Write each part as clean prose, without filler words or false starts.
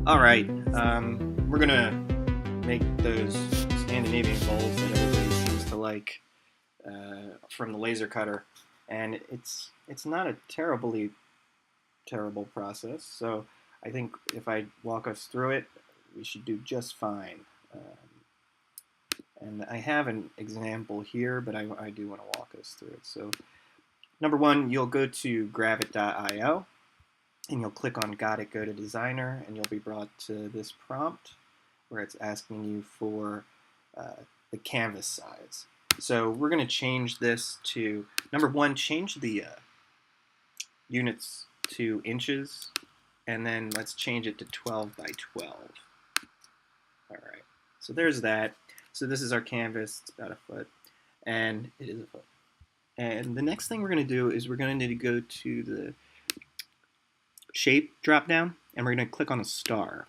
All right, we're gonna make those Scandinavian bowls that everybody seems to like from the laser cutter, and it's not a terrible process. So I think if I walk us through it, we should do just fine. And I have an example here, but I do want to walk us through it. So number one, you'll go to gravit.io and you'll click on Got It, Go to Designer, and you'll be brought to this prompt where it's asking you for the canvas size. So we're going to change this to, number one, change the units to inches, and then let's change it to 12 by 12. All right, so there's that. So this is our canvas, it's about a foot, and it is a foot. And the next thing we're going to do is we're going to need to go to the shape drop down, and we're going to click on a star.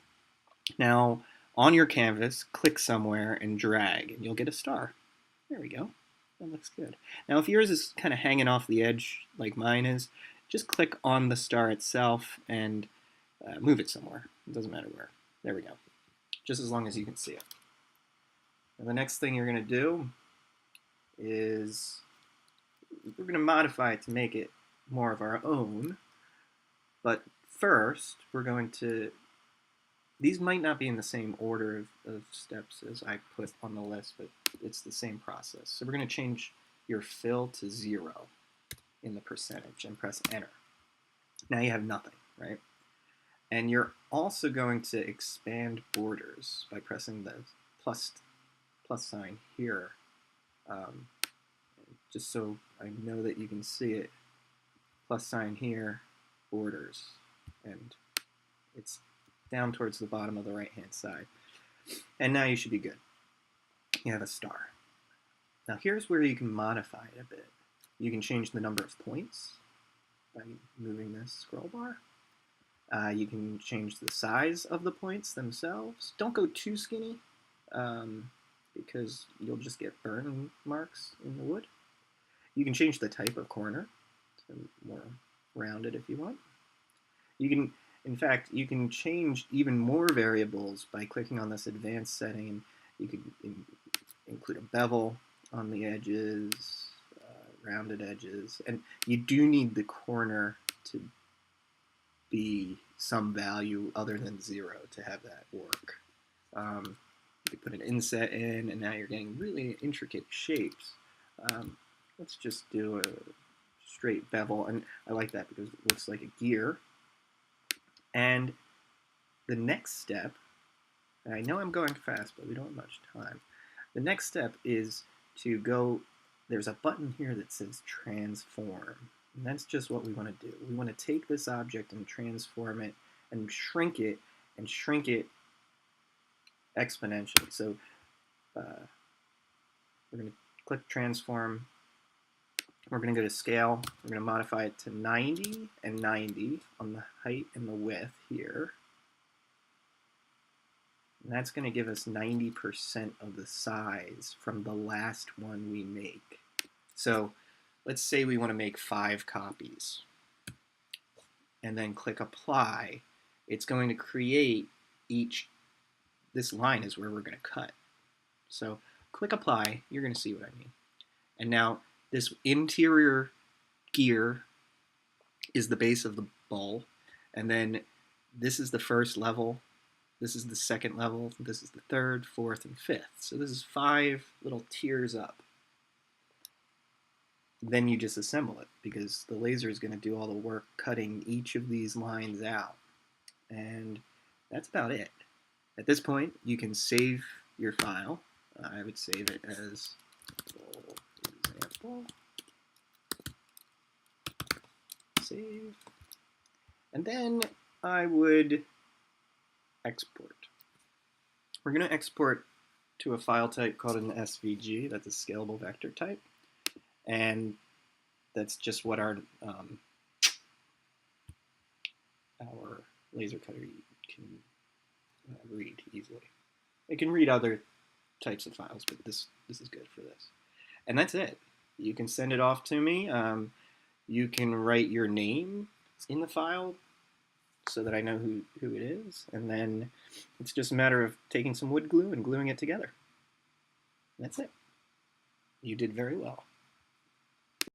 Now, on your canvas, click somewhere and drag, and you'll get a star. There we go. That looks good. Now, if yours is kind of hanging off the edge like mine is, just click on the star itself and move it somewhere. It doesn't matter where. There we go. Just as long as you can see it. And the next thing you're going to do is we're going to modify it to make it more of our own. But first, we're going to, these might not be in the same order of steps as I put on the list, but it's the same process. So we're going to change your fill to 0 in the percentage and press enter. Now you have nothing, right? And you're also going to expand borders by pressing the plus sign here. Just so I know that you can see it, plus sign here, borders, and it's down towards the bottom of the right hand side. And now you should be good. You have a star. Now here's where you can modify it a bit. You can change the number of points by moving this scroll bar. You can change the size of the points themselves. Don't go too skinny because you'll just get burn marks in the wood. You can change the type of corner to more rounded if you want. You can, in fact, you can change even more variables by clicking on this advanced setting. You could include a bevel on the edges, rounded edges, and you do need the corner to be some value other than 0 to have that work. You could put an inset in, and now you're getting really intricate shapes. Let's just do a straight bevel, and I like that because it looks like a gear. And the next step, and I know I'm going fast, but we don't have much time. The next step is to go, there's a button here that says transform. And that's just what we want to do. We want to take this object and transform it and shrink it exponentially. So we're going to click transform. We're going to go to scale. We're going to modify it to 90 and 90 on the height and the width here. And that's going to give us 90% of the size from the last one we make. So let's say we want to make 5 copies. And then click apply. It's going to create this line is where we're going to cut. So click apply. You're going to see what I mean. And now this interior gear is the base of the bowl, and then this is the first level, this is the second level, this is the third, fourth, and fifth. So this is 5 little tiers up. Then you just assemble it because the laser is going to do all the work cutting each of these lines out. And that's about it. At this point, you can save your file. I would save it as example. Save. And then I would export. We're going to export to a file type called an SVG. That's a scalable vector type. And that's just what our laser cutter can read easily. It can read other types of files, but this is good for this. And that's it. You can send it off to me. You can write your name in the file. so that I know who it is. And then it's just a matter of taking some wood glue and gluing it together. That's it. You did very well.